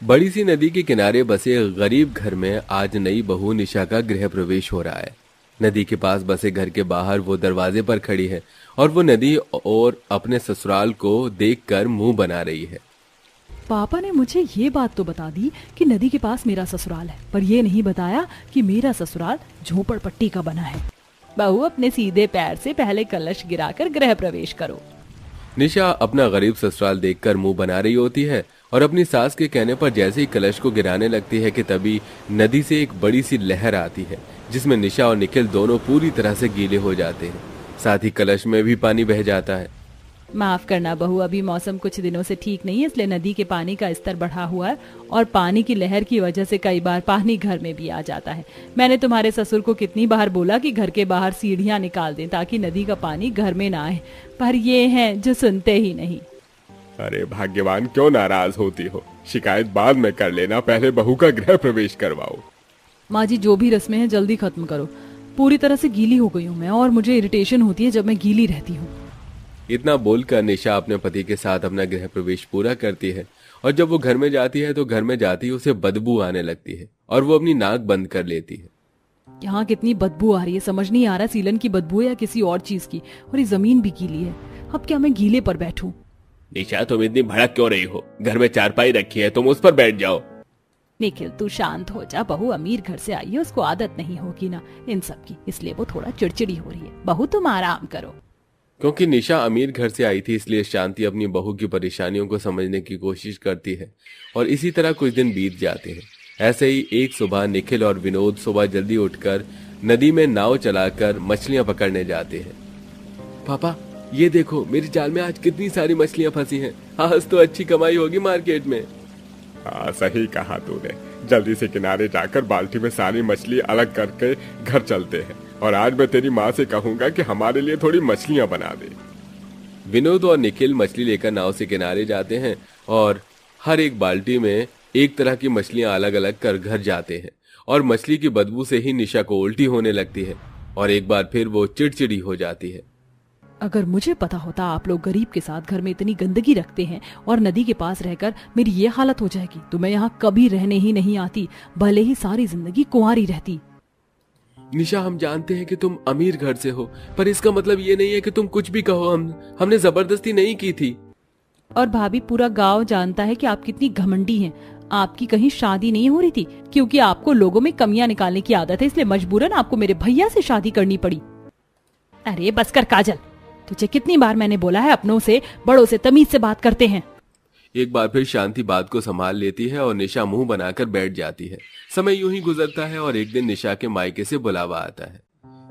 बड़ी सी नदी के किनारे बसे गरीब घर में आज नई बहू निशा का गृह प्रवेश हो रहा है। नदी के पास बसे घर के बाहर वो दरवाजे पर खड़ी है और वो नदी और अपने ससुराल को देखकर मुंह बना रही है। पापा ने मुझे ये बात तो बता दी कि नदी के पास मेरा ससुराल है, पर ये नहीं बताया कि मेरा ससुराल झोपड़पट्टी का बना है। बहू, अपने सीधे पैर से पहले कलश गिराकर गृह प्रवेश करो। निशा अपना गरीब ससुराल देखकर मुंह बना रही होती है और अपनी सास के कहने पर जैसे ही कलश को गिराने लगती है कि तभी नदी से एक बड़ी सी लहर आती है जिसमें निशा और निखिल दोनों पूरी तरह से गीले हो जाते हैं। साथ ही कलश में भी पानी बह जाता है। माफ करना बहू, अभी मौसम कुछ दिनों से ठीक नहीं है, इसलिए नदी के पानी का स्तर बढ़ा हुआ है और पानी की लहर की वजह से कई बार पानी घर में भी आ जाता है। मैंने तुम्हारे ससुर को कितनी बार बोला कि घर के बाहर सीढ़ियां निकाल दें ताकि नदी का पानी घर में ना आए, पर ये हैं जो सुनते ही नहीं। अरे भाग्यवान, क्यों नाराज होती हो? शिकायत बाद में कर लेना, पहले बहू का गृह प्रवेश करवाओ। माँ जी, जो भी रस्में हैं जल्दी खत्म करो। पूरी तरह से गीली हो गई हूँ मैं और मुझे इरिटेशन होती है जब मैं गीली रहती हूँ। इतना बोलकर निशा अपने पति के साथ अपना गृह प्रवेश पूरा करती है और जब वो घर में जाती है तो घर में जाती ही उसे बदबू आने लगती है और वो अपनी नाक बंद कर लेती है। यहाँ कितनी बदबू आ रही है, समझ नहीं आ रहा सीलन की बदबू है या किसी और चीज की। और ये जमीन भी गीली है, अब क्या मैं गीले पर बैठूं? निशा, तुम इतनी भड़क क्यों रही हो? घर में चारपाई रखी है, तुम उस पर बैठ जाओ। निखिल, तू शांत हो जा। बहू अमीर घर से आई है, उसको आदत नहीं होगी ना इन सब की, इसलिए वो थोड़ा चिड़चिड़ी हो रही है। बहू तुम आराम करो। क्योंकि निशा अमीर घर से आई थी इसलिए शांति अपनी बहू की परेशानियों को समझने की कोशिश करती है और इसी तरह कुछ दिन बीत जाते हैं। ऐसे ही एक सुबह निखिल और विनोद सुबह जल्दी उठकर नदी में नाव चलाकर मछलियां पकड़ने जाते हैं। पापा, ये देखो मेरी जाल में आज कितनी सारी मछलियां फंसी हैं। आज तो अच्छी कमाई होगी मार्केट में। हाँ, सही कहा तूने। जल्दी से किनारे जाकर बाल्टी में सारी मछली अलग करके घर चलते हैं और आज मैं तेरी माँ से कहूंगा कि हमारे लिए थोड़ी मछलियां बना दे। विनोद और निखिल मछली लेकर नाव से किनारे जाते हैं और हर एक बाल्टी में एक तरह की मछलियां अलग अलग कर घर जाते हैं और मछली की बदबू से ही निशा को उल्टी होने लगती है और एक बार फिर वो चिड़चिड़ी हो जाती है। अगर मुझे पता होता आप लोग गरीब के साथ घर में इतनी गंदगी रखते हैं और नदी के पास रहकर मेरी ये हालत हो जाएगी तो मैं यहाँ कभी रहने ही नहीं आती, भले ही सारी जिंदगी कुंवारी रहती। निशा, हम जानते हैं कि तुम अमीर घर से हो, पर इसका मतलब ये नहीं है कि तुम कुछ भी कहो। हमने जबरदस्ती नहीं की थी। और भाभी, पूरा गांव जानता है कि आप कितनी घमंडी हैं। आपकी कहीं शादी नहीं हो रही थी क्योंकि आपको लोगों में कमियां निकालने की आदत है, इसलिए मजबूरन आपको मेरे भैया से शादी करनी पड़ी। अरे बस कर काजल, तुझे कितनी बार मैंने बोला है अपनों से बड़ों से तमीज से बात करते हैं। एक बार फिर शांति बात को संभाल लेती है और निशा मुंह बनाकर बैठ जाती है। समय यूं ही गुजरता है और एक दिन निशा के मायके से बुलावा आता है।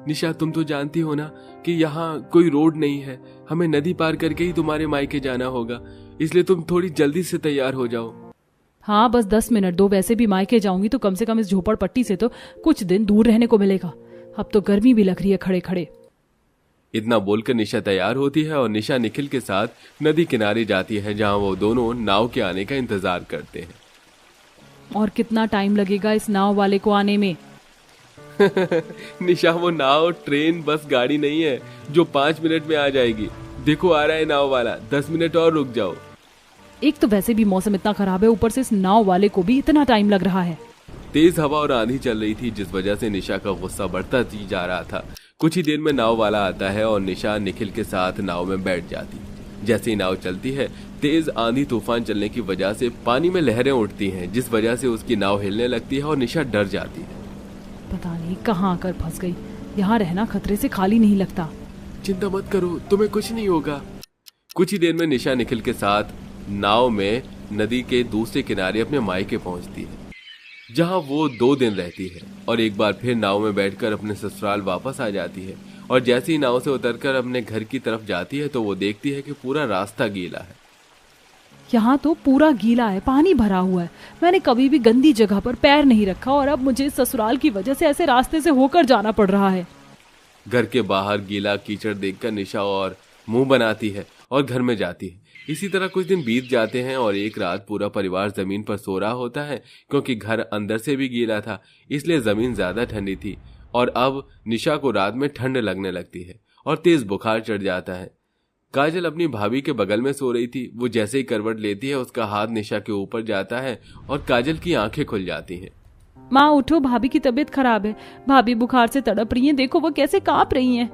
निशा, तुम तो जानती हो ना कि यहाँ कोई रोड नहीं है, हमें नदी पार करके ही तुम्हारे मायके जाना होगा, इसलिए तुम थोड़ी जल्दी से तैयार हो जाओ। हाँ, बस 10 मिनट दो। वैसे भी मायके जाऊंगी तो कम से कम इस झोपड़पट्टी से तो कुछ दिन दूर रहने को मिलेगा। अब तो गर्मी भी लग रही है खड़े खड़े। इतना बोलकर निशा तैयार होती है और निशा निखिल के साथ नदी किनारे जाती है जहां वो दोनों नाव के आने का इंतजार करते हैं। और कितना टाइम लगेगा इस नाव वाले को आने में? निशा, वो नाव ट्रेन बस गाड़ी नहीं है जो 5 मिनट में आ जाएगी। देखो आ रहा है नाव वाला, 10 मिनट और रुक जाओ। एक तो वैसे भी मौसम इतना खराब है, ऊपर से इस नाव वाले को भी इतना टाइम लग रहा है। तेज हवा और आंधी चल रही थी जिस वजह से निशा का गुस्सा बढ़ता ही जा रहा था। कुछ ही देर में नाव वाला आता है और निशा निखिल के साथ नाव में बैठ जाती। जैसे ही नाव चलती है, तेज आंधी तूफान चलने की वजह से पानी में लहरें उठती हैं जिस वजह से उसकी नाव हिलने लगती है और निशा डर जाती है। पता नहीं कहाँ आकर फंस गई, यहाँ रहना खतरे से खाली नहीं लगता। चिंता मत करो, तुम्हें कुछ नहीं होगा। कुछ ही देर में निशा निखिल के साथ नाव में नदी के दूसरे किनारे अपने मायके पहुंचती है जहां वो 2 दिन रहती है और एक बार फिर नाव में बैठकर अपने ससुराल वापस आ जाती है। और जैसे ही नाव से उतरकर अपने घर की तरफ जाती है तो वो देखती है कि पूरा रास्ता गीला है। यहाँ तो पूरा गीला है, पानी भरा हुआ है। मैंने कभी भी गंदी जगह पर पैर नहीं रखा और अब मुझे ससुराल की वजह से ऐसे रास्ते से होकर जाना पड़ रहा है। घर के बाहर गीला कीचड़ देखकर निशा और मुंह बनाती है और घर में जाती है। इसी तरह कुछ दिन बीत जाते हैं और एक रात पूरा परिवार जमीन पर सो रहा होता है क्योंकि घर अंदर से भी गीला था, इसलिए जमीन ज्यादा ठंडी थी और अब निशा को रात में ठंड लगने लगती है और तेज बुखार चढ़ जाता है। काजल अपनी भाभी के बगल में सो रही थी। वो जैसे ही करवट लेती है उसका हाथ निशा के ऊपर जाता है और काजल की आंखें खुल जाती हैं। माँ उठो, भाभी की तबीयत खराब है, भाभी बुखार से तड़प रही हैं, देखो वो कैसे कांप रही हैं।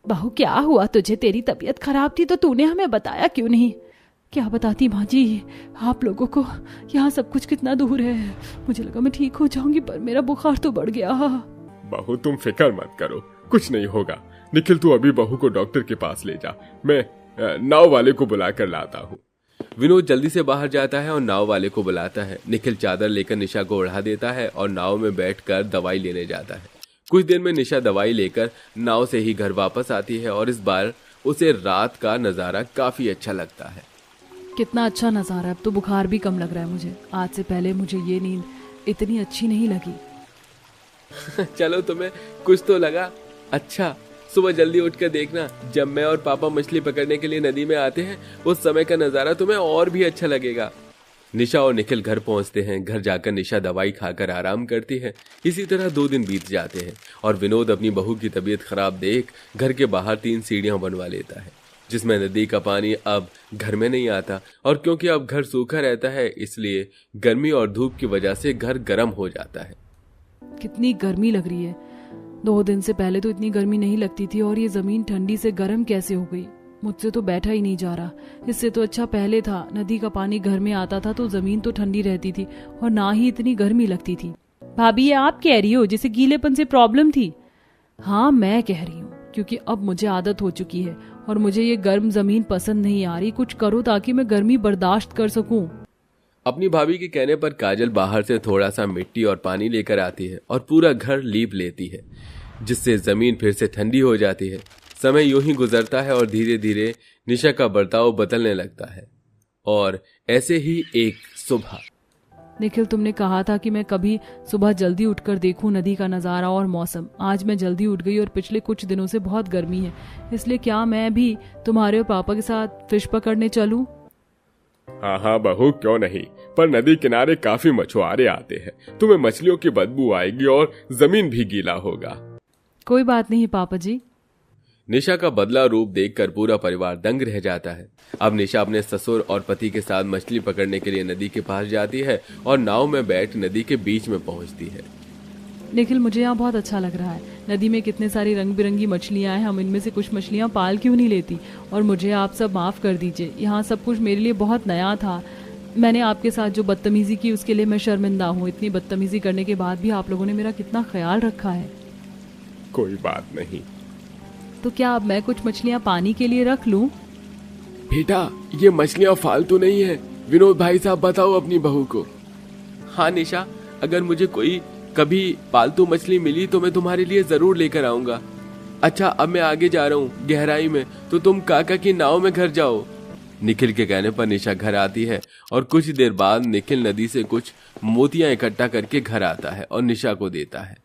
बहू क्या हुआ तुझे, तेरी तबीयत खराब थी तो तूने हमें बताया क्यों नहीं? क्या बताती माँ जी, आप लोगों को यहाँ सब कुछ कितना दूर है। मुझे लगा मैं ठीक हो जाऊंगी पर मेरा बुखार तो बढ़ गया। बहू तुम फिक्र मत करो, कुछ नहीं होगा। निखिल तू अभी बहू को डॉक्टर के पास ले जा, मैं नाव वाले को बुला कर लाता हूँ। विनोद जल्दी से बाहर जाता है और नाव वाले को बुलाता है। निखिल चादर लेकर निशा को उड़ा देता है और नाव में बैठकर दवाई लेने जाता है। कुछ देर में निशा दवाई लेकर नाव से ही घर वापस आती है और इस बार उसे रात का नजारा काफी अच्छा लगता है। कितना अच्छा नजारा है, अब तो बुखार भी कम लग रहा है मुझे। आज से पहले मुझे ये नींद इतनी अच्छी नहीं लगी। चलो तुम्हें कुछ तो लगा। अच्छा, सुबह जल्दी उठकर देखना, जब मैं और पापा मछली पकड़ने के लिए नदी में आते हैं उस समय का नजारा तुम्हें और भी अच्छा लगेगा। निशा और निखिल घर पहुंचते हैं। घर जाकर निशा दवाई खाकर आराम करती है। इसी तरह 2 दिन बीत जाते हैं और विनोद अपनी बहू की तबीयत खराब देख घर के बाहर 3 सीढ़ियां बनवा लेता है जिसमें नदी का पानी अब घर में नहीं आता। और क्योंकि अब घर सूखा रहता है इसलिए गर्मी और धूप की वजह से घर गर्म हो जाता है। कितनी गर्मी लग रही है, 2 दिन से पहले तो इतनी गर्मी नहीं लगती थी और ये जमीन ठंडी से गर्म कैसे हो गई? मुझसे तो बैठा ही नहीं जा रहा। इससे तो अच्छा पहले था, नदी का पानी घर में आता था तो जमीन तो ठंडी रहती थी और ना ही इतनी गर्मी लगती थी। भाभी ये आप कह रही हो जिसे गीलेपन से प्रॉब्लम थी? हाँ मैं कह रही हूँ, क्योंकि अब मुझे आदत हो चुकी है और मुझे ये गर्म जमीन पसंद नहीं आ रही। कुछ करो ताकि मैं गर्मी बर्दाश्त कर सकूं। अपनी भाभी के कहने पर काजल बाहर से थोड़ा सा मिट्टी और पानी लेकर आती है और पूरा घर लीप लेती है जिससे जमीन फिर से ठंडी हो जाती है। समय यूं ही गुजरता है और धीरे धीरे निशा का बर्ताव बदलने लगता है। और ऐसे ही एक सुबह, निखिल तुमने कहा था कि मैं कभी सुबह जल्दी उठकर देखूं नदी का नजारा और मौसम। आज मैं जल्दी उठ गई और पिछले कुछ दिनों से बहुत गर्मी है, इसलिए क्या मैं भी तुम्हारे और पापा के साथ फिश पकड़ने चलूं? हाँ बहू क्यों नहीं, पर नदी किनारे काफी मछुआरे आते हैं, तुम्हें मछलियों की बदबू आएगी और जमीन भी गीला होगा। कोई बात नहीं पापा जी। निशा का बदला रूप देखकर पूरा परिवार दंग रह जाता है। अब निशा अपने ससुर और पति के साथ मछली पकड़ने के लिए नदी के पास जाती है और नाव में बैठ नदी के बीच में पहुंचती है। निखिल मुझे यहाँ बहुत अच्छा लग रहा है। नदी में कितने सारी रंग बिरंगी मछलियाँ हैं, हम इनमें से कुछ मछलियाँ पाल क्यों नहीं लेती? और मुझे आप सब माफ़ कर दीजिए, यहाँ सब कुछ मेरे लिए बहुत नया था। मैंने आपके साथ जो बदतमीज़ी की उसके लिए मैं शर्मिंदा हूँ। इतनी बदतमीज़ी करने के बाद भी आप लोगों ने मेरा कितना ख्याल रखा है। कोई बात नहीं। तो क्या अब मैं कुछ मछलियाँ पानी के लिए रख लूँ? बेटा ये मछलियाँ फालतू नहीं है। विनोद भाई साहब बताओ अपनी बहू को। हाँ निशा, अगर मुझे कोई कभी पालतू मछली मिली तो मैं तुम्हारे लिए जरूर लेकर आऊंगा। अच्छा अब मैं आगे जा रहा हूँ गहराई में, तो तुम काका की नाव में घर जाओ। निखिल के कहने पर निशा घर आती है और कुछ देर बाद निखिल नदी से कुछ मोतियां इकट्ठा करके घर आता है और निशा को देता है।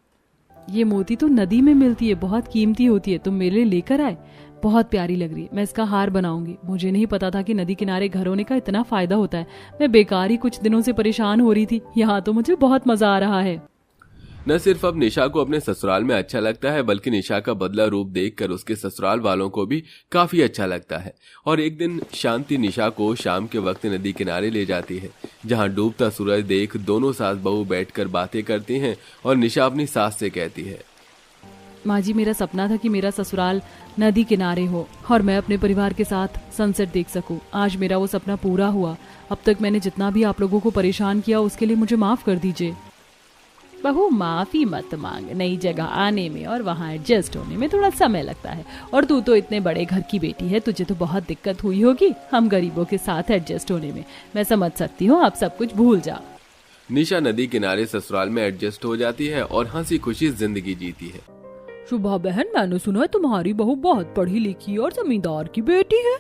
ये मोती तो नदी में मिलती है, बहुत कीमती होती है, तुम मेरे लिए लेकर आए। बहुत प्यारी लग रही है, मैं इसका हार बनाऊंगी। मुझे नहीं पता था कि नदी किनारे घर होने का इतना फायदा होता है। मैं बेकार ही कुछ दिनों से परेशान हो रही थी, यहाँ तो मुझे बहुत मजा आ रहा है। न सिर्फ अब निशा को अपने ससुराल में अच्छा लगता है बल्कि निशा का बदला रूप देखकर उसके ससुराल वालों को भी काफी अच्छा लगता है। और एक दिन शांति निशा को शाम के वक्त नदी किनारे ले जाती है जहां डूबता सूरज देख दोनों सास बहू बैठकर बातें करती हैं और निशा अपनी सास से कहती है, माँ जी मेरा सपना था कि मेरा ससुराल नदी किनारे हो और मैं अपने परिवार के साथ सनसेट देख सकूं। आज मेरा वो सपना पूरा हुआ। अब तक मैंने जितना भी आप लोगों को परेशान किया उसके लिए मुझे माफ कर दीजिए। बहू माफी मत मांग, नई जगह आने में और वहाँ एडजस्ट होने में थोड़ा समय लगता है। और तू तो इतने बड़े घर की बेटी है, तुझे तो बहुत दिक्कत हुई होगी हम गरीबों के साथ एडजस्ट होने में। मैं समझ सकती हूँ, आप सब कुछ भूल जा। निशा नदी किनारे ससुराल में एडजस्ट हो जाती है और हंसी खुशी जिंदगी जीती है। शुभा बहन, मैंने सुना है तुम्हारी बहू बहुत पढ़ी लिखी और जमींदार की बेटी है।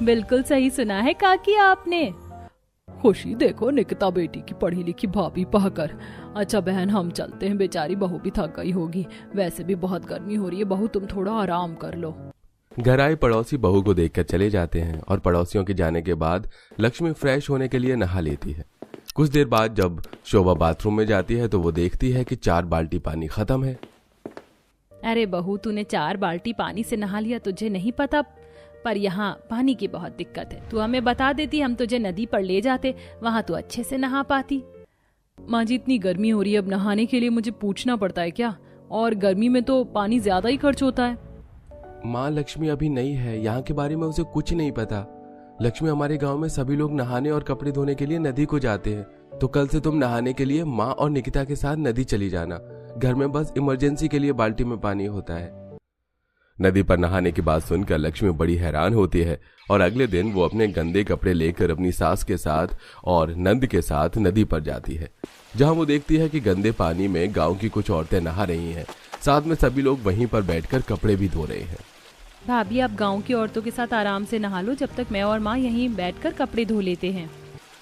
बिल्कुल सही सुना है काकी आपने। खुशी देखो निकिता बेटी की पढ़ी लिखी भाभी पाकर। अच्छा बहन हम चलते हैं, बेचारी बहू भी थक गई होगी। वैसे भी बहुत गर्मी हो रही है, बहू तुम थोड़ा आराम कर लो। घर आए पड़ोसी बहू को देखकर चले जाते हैं और पड़ोसियों के जाने के बाद लक्ष्मी फ्रेश होने के लिए नहा लेती है। कुछ देर बाद जब शोभा बाथरूम में जाती है तो वो देखती है कि 4 बाल्टी पानी खत्म है। अरे बहू तूने 4 बाल्टी पानी से नहा लिया, तुझे नहीं पता पर यहाँ पानी की बहुत दिक्कत है। तू हमें बता देती, हम तुझे नदी पर ले जाते, वहाँ तू अच्छे से नहा पाती। माँ जी इतनी गर्मी हो रही है, अब नहाने के लिए मुझे पूछना पड़ता है क्या? और गर्मी में तो पानी ज्यादा ही खर्च होता है। माँ, लक्ष्मी अभी नई है, यहाँ के बारे में उसे कुछ नहीं पता। लक्ष्मी, हमारे गांव में सभी लोग नहाने और कपड़े धोने के लिए नदी को जाते हैं, तो कल से तुम नहाने के लिए माँ और निकिता के साथ नदी चली जाना। घर में बस इमरजेंसी के लिए बाल्टी में पानी होता है। नदी पर नहाने की बात सुनकर लक्ष्मी बड़ी हैरान होती है और अगले दिन वो अपने गंदे कपड़े लेकर अपनी सास के साथ और नंद के साथ नदी पर जाती है, जहां वो देखती है कि गंदे पानी में गांव की कुछ औरतें नहा रही हैं। साथ में सभी लोग वहीं पर बैठकर कपड़े भी धो रहे हैं। भाभी, आप गांव की औरतों के साथ आराम से नहा लो, जब तक मैं और माँ यहीं बैठकर कपड़े धो लेते हैं।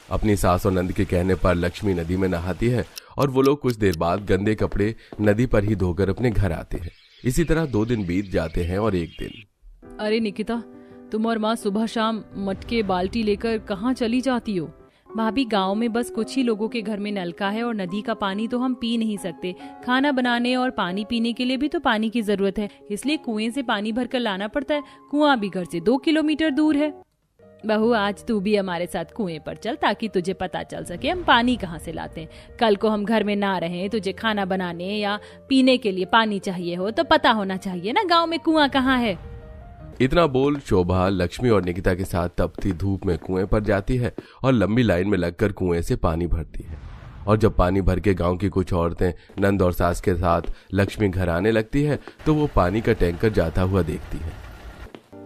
अपनी सास और नंद के कहने पर लक्ष्मी नदी में नहाती है और वो लोग कुछ देर बाद गंदे कपड़े नदी पर ही धोकर अपने घर आते हैं। इसी तरह 2 दिन बीत जाते हैं और एक दिन। अरे निकिता, तुम और माँ सुबह शाम मटके बाल्टी लेकर कहाँ चली जाती हो? भाभी, गांव में बस कुछ ही लोगों के घर में नलका है और नदी का पानी तो हम पी नहीं सकते। खाना बनाने और पानी पीने के लिए भी तो पानी की जरूरत है, इसलिए कुएं से पानी भरकर लाना पड़ता है। कुआं भी घर से 2 किलोमीटर दूर है। बहू, आज तू भी हमारे साथ कुएं पर चल, ताकि तुझे पता चल सके हम पानी कहाँ से लाते हैं। कल को हम घर में ना रहें, तुझे खाना बनाने या पीने के लिए पानी चाहिए हो तो पता होना चाहिए ना गांव में कुआं कहाँ है। इतना बोल शोभा लक्ष्मी और निकिता के साथ तपती धूप में कुएं पर जाती है और लंबी लाइन में लगकर कुएं से पानी भरती है। और जब पानी भर के गांव की कुछ औरतें नंद और सास के साथ लक्ष्मी घर आने लगती है तो वो पानी का टैंकर जाता हुआ देखती है।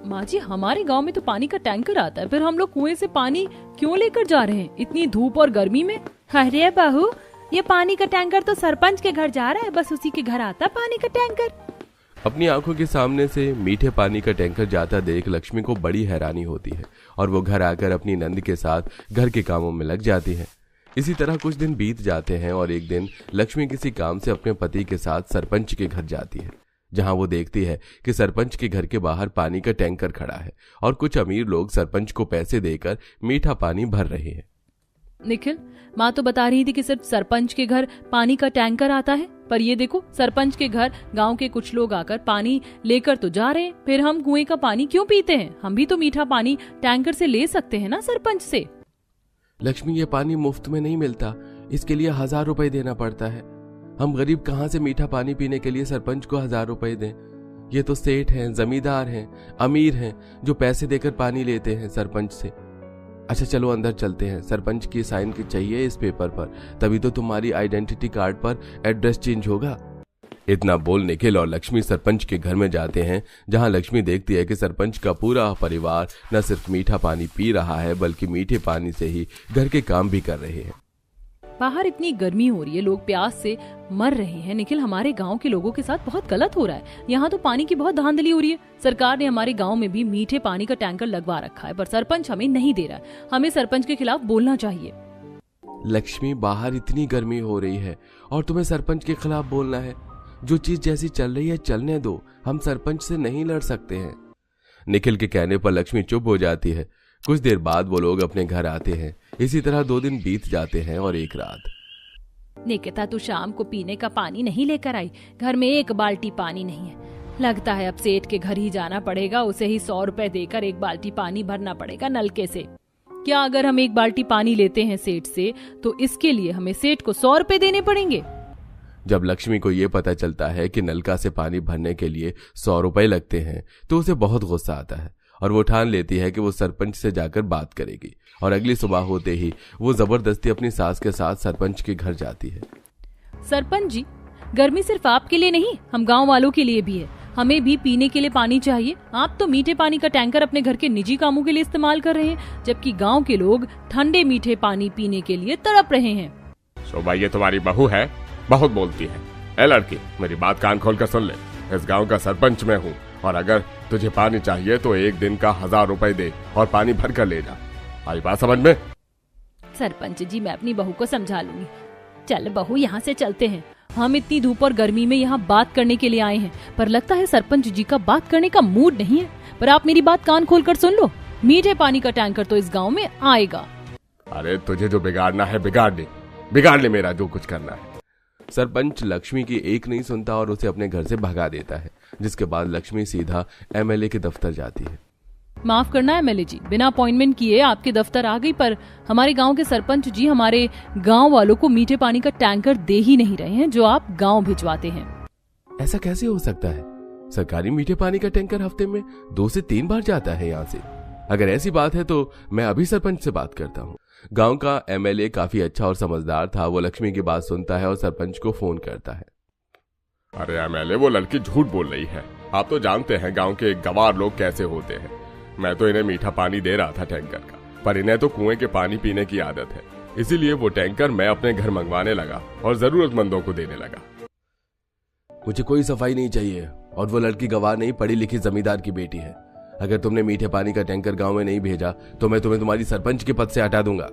माँ जी, हमारे गांव में तो पानी का टैंकर आता है, फिर हम लोग कुएं से पानी क्यों लेकर जा रहे हैं इतनी धूप और गर्मी में? अरे बहू, ये पानी का टैंकर तो सरपंच के घर जा रहा है, बस उसी के घर आता पानी का टैंकर। अपनी आंखों के सामने से मीठे पानी का टैंकर जाता देख लक्ष्मी को बड़ी हैरानी होती है और वो घर आकर अपनी नंद के साथ घर के कामों में लग जाती है। इसी तरह कुछ दिन बीत जाते हैं और एक दिन लक्ष्मी किसी काम से अपने पति के साथ सरपंच के घर जाती है, जहां वो देखती है कि सरपंच के घर के बाहर पानी का टैंकर खड़ा है और कुछ अमीर लोग सरपंच को पैसे देकर मीठा पानी भर रहे हैं। निखिल, माँ तो बता रही थी कि सिर्फ सरपंच के घर पानी का टैंकर आता है, पर ये देखो सरपंच के घर गांव के कुछ लोग आकर पानी लेकर तो जा रहे हैं, फिर हम कुएं का पानी क्यों पीते हैं? हम भी तो मीठा पानी टैंकर से ले सकते हैं ना सरपंच से। लक्ष्मी, ये पानी मुफ्त में नहीं मिलता, इसके लिए 1000 रुपए देना पड़ता है। हम गरीब कहाँ से मीठा पानी पीने के लिए सरपंच को 1000 रुपए दें? ये तो सेठ हैं, जमींदार हैं, अमीर हैं जो पैसे देकर पानी लेते हैं सरपंच से। अच्छा चलो अंदर चलते हैं, सरपंच की साइन की चाहिए इस पेपर पर, तभी तो तुम्हारी आइडेंटिटी कार्ड पर एड्रेस चेंज होगा। इतना बोल निखिल और लक्ष्मी सरपंच के घर में जाते हैं, जहां लक्ष्मी देखती है कि सरपंच का पूरा परिवार न सिर्फ मीठा पानी पी रहा है बल्कि मीठे पानी से ही घर के काम भी कर रहे हैं। बाहर इतनी गर्मी हो रही है, लोग प्यास से मर रहे हैं। निखिल, हमारे गांव के लोगों के साथ बहुत गलत हो रहा है। यहाँ तो पानी की बहुत धांधली हो रही है। सरकार ने हमारे गांव में भी मीठे पानी का टैंकर लगवा रखा है, पर सरपंच हमें नहीं दे रहा है। हमें सरपंच के खिलाफ बोलना चाहिए। लक्ष्मी, बाहर इतनी गर्मी हो रही है और तुम्हें सरपंच के खिलाफ बोलना है? जो चीज जैसी चल रही है चलने दो, हम सरपंच से नहीं लड़ सकते हैं। निखिल के कहने पर लक्ष्मी चुप हो जाती है। कुछ देर बाद वो लोग अपने घर आते हैं। इसी तरह 2 दिन बीत जाते हैं और एक रात। निकिता, तू शाम को पीने का पानी नहीं लेकर आई, घर में 1 बाल्टी पानी नहीं है। लगता है अब सेठ के घर ही जाना पड़ेगा, उसे ही 100 रुपए देकर 1 बाल्टी पानी भरना पड़ेगा नलके से। क्या अगर हम 1 बाल्टी पानी लेते हैं सेठ से तो इसके लिए हमें सेठ को 100 रुपए देने पड़ेंगे? जब लक्ष्मी को ये पता चलता है कि नलका से पानी भरने के लिए 100 रुपए लगते हैं तो उसे बहुत गुस्सा आता है और वो ठान लेती है कि वो सरपंच से जाकर बात करेगी। और अगली सुबह होते ही वो जबरदस्ती अपनी सास के साथ सरपंच के घर जाती है। सरपंच जी, गर्मी सिर्फ आपके लिए नहीं, हम गांव वालों के लिए भी है। हमें भी पीने के लिए पानी चाहिए। आप तो मीठे पानी का टैंकर अपने घर के निजी कामों के लिए इस्तेमाल कर रहे हैं, जबकि गांव के लोग ठंडे मीठे पानी पीने के लिए तड़प रहे हैं। शोभा, ये तुम्हारी बहू है, बहुत बोलती है। ए लड़की, मेरी बात कान खोल कर सुन ले। इस गांव का सरपंच मैं हूँ और अगर तुझे पानी चाहिए तो 1 दिन का 1000 रुपए दे और पानी भर कर ले जा। आई बात समझ में? सरपंच जी, मैं अपनी बहू को समझा लूंगी। चल बहू, यहाँ से चलते हैं। हम इतनी धूप और गर्मी में यहाँ बात करने के लिए आए हैं, पर लगता है सरपंच जी का बात करने का मूड नहीं है। पर आप मेरी बात कान खोल कर सुन लो, मीठे पानी का टैंकर तो इस गाँव में आएगा। अरे तुझे जो बिगाड़ना है बिगाड़ ले मेरा जो कुछ करना है। सरपंच लक्ष्मी की एक नहीं सुनता और उसे अपने घर से भगा देता है, जिसके बाद लक्ष्मी सीधा एमएलए के दफ्तर जाती है। माफ करना एमएलए जी, बिना अपॉइंटमेंट किए आपके दफ्तर आ गई, पर हमारे गांव के सरपंच जी हमारे गांव वालों को मीठे पानी का टैंकर दे ही नहीं रहे हैं जो आप गांव भिजवाते हैं। ऐसा कैसे हो सकता है? सरकारी मीठे पानी का टैंकर हफ्ते में 2 से 3 बार जाता है यहाँ से। अगर ऐसी बात है तो मैं अभी सरपंच से बात करता हूँ। गांव का एमएलए काफी अच्छा और समझदार था। वो लक्ष्मी की बात सुनता है और सरपंच को फोन करता है। अरे एमएलए, वो लड़की झूठ बोल रही है। आप तो जानते हैं गांव के गवार लोग कैसे होते हैं। मैं तो इन्हें मीठा पानी दे रहा था टैंकर का, पर इन्हें तो कुएं के पानी पीने की आदत है, इसीलिए वो टैंकर मैं अपने घर मंगवाने लगा और जरूरतमंदों को देने लगा। मुझे कोई सफाई नहीं चाहिए, और वो लड़की गवार नहीं, पढ़ी लिखी जमींदार की बेटी है। अगर तुमने मीठे पानी का टैंकर गांव में नहीं भेजा तो मैं तुम्हें तुम्हारी सरपंच के पद से हटा दूंगा।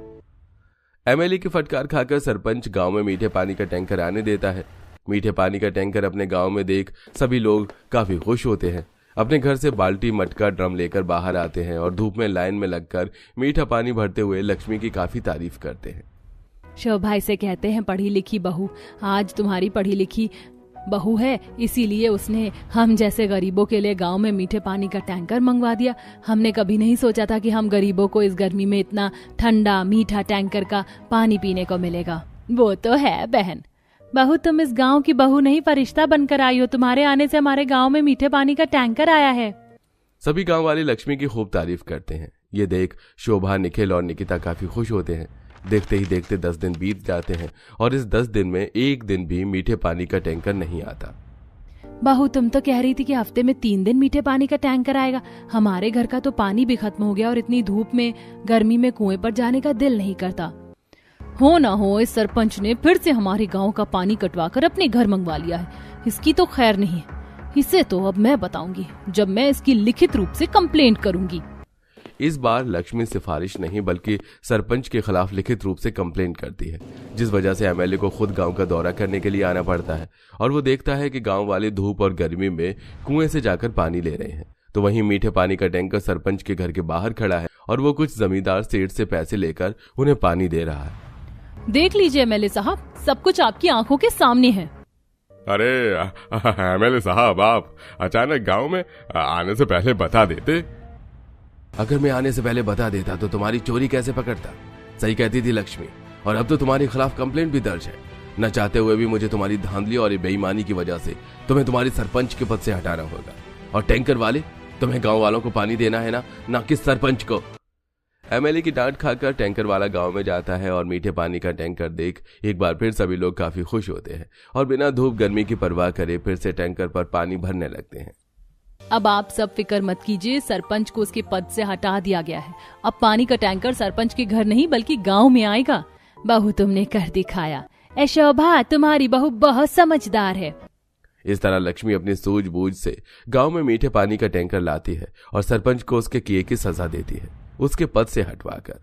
एमएलए की फटकार खाकर सरपंच गांव में मीठे पानी का टैंकर आने देता है। मीठे पानी का टैंकर अपने गांव में देख सभी लोग काफी खुश होते हैं। अपने घर से बाल्टी, मटका, ड्रम लेकर बाहर आते हैं और धूप में लाइन में लगकर मीठा पानी भरते हुए लक्ष्मी की काफी तारीफ करते हैं। शिव भाई से कहते हैं पढ़ी लिखी बहू, आज तुम्हारी पढ़ी लिखी बहू है, इसीलिए उसने हम जैसे गरीबों के लिए गांव में मीठे पानी का टैंकर मंगवा दिया। हमने कभी नहीं सोचा था कि हम गरीबों को इस गर्मी में इतना ठंडा मीठा टैंकर का पानी पीने को मिलेगा। वो तो है बहन। बहू, तुम इस गांव की बहू नहीं, फरिश्ता बनकर आई हो। तुम्हारे आने से हमारे गांव में मीठे पानी का टैंकर आया है। सभी गांव वाले लक्ष्मी की खूब तारीफ करते हैं। ये देख शोभा, निखिल और निकिता काफी खुश होते हैं। देखते ही देखते 10 दिन बीत जाते हैं और इस 10 दिन में एक दिन भी मीठे पानी का टैंकर नहीं आता। बहू, तुम तो कह रही थी कि हफ्ते में 3 दिन मीठे पानी का टैंकर आएगा। हमारे घर का तो पानी भी खत्म हो गया और इतनी धूप में गर्मी में कुएं पर जाने का दिल नहीं करता। हो ना हो, इस सरपंच ने फिर से हमारे गांव का पानी कटवाकर अपने घर मंगवा लिया है। इसकी तो खैर नहीं है। इसे तो अब मैं बताऊंगी, जब मैं इसकी लिखित रूप से कंप्लेंट करूंगी। इस बार लक्ष्मी सिफारिश नहीं बल्कि सरपंच के खिलाफ लिखित रूप से कंप्लेंट करती है, जिस वजह से एमएलए को खुद गांव का दौरा करने के लिए आना पड़ता है। और वो देखता है कि गांव वाले धूप और गर्मी में कुएं से जाकर पानी ले रहे हैं, तो वहीं मीठे पानी का टैंकर सरपंच के घर के बाहर खड़ा है और वो कुछ जमींदार सेठ से पैसे लेकर उन्हें पानी दे रहा है। देख लीजिए एमएलए साहब, सब कुछ आपकी आंखों के सामने है। अरे एमएलए साहब, आप अचानक गांव में आने से पहले बता देते। अगर मैं आने से पहले बता देता तो तुम्हारी चोरी कैसे पकड़ता? सही कहती थी लक्ष्मी। और अब तो तुम्हारे खिलाफ कंप्लेंट भी दर्ज है। न चाहते हुए भी मुझे तुम्हारी धांधली और बेईमानी की वजह से तुम्हें तुम्हारी सरपंच के पद से हटाना होगा। और टैंकर वाले, तुम्हें गांव वालों को पानी देना है ना कि सरपंच को। एमएलए की डांट खाकर टैंकर वाला गांव में जाता है और मीठे पानी का टैंकर देख एक बार फिर सभी लोग काफी खुश होते हैं और बिना धूप गर्मी की परवाह करे फिर से टैंकर पर पानी भरने लगते हैं। अब आप सब फिक्र मत कीजिए, सरपंच को उसके पद से हटा दिया गया है। अब पानी का टैंकर सरपंच के घर नहीं बल्कि गांव में आएगा। बहू, तुमने कर दिखाया। ए शोभा, तुम्हारी बहू बहुत समझदार है। इस तरह लक्ष्मी अपनी सूझबूझ से गांव में मीठे पानी का टैंकर लाती है और सरपंच को उसके किए की सजा देती है, उसके पद से हटवाकर।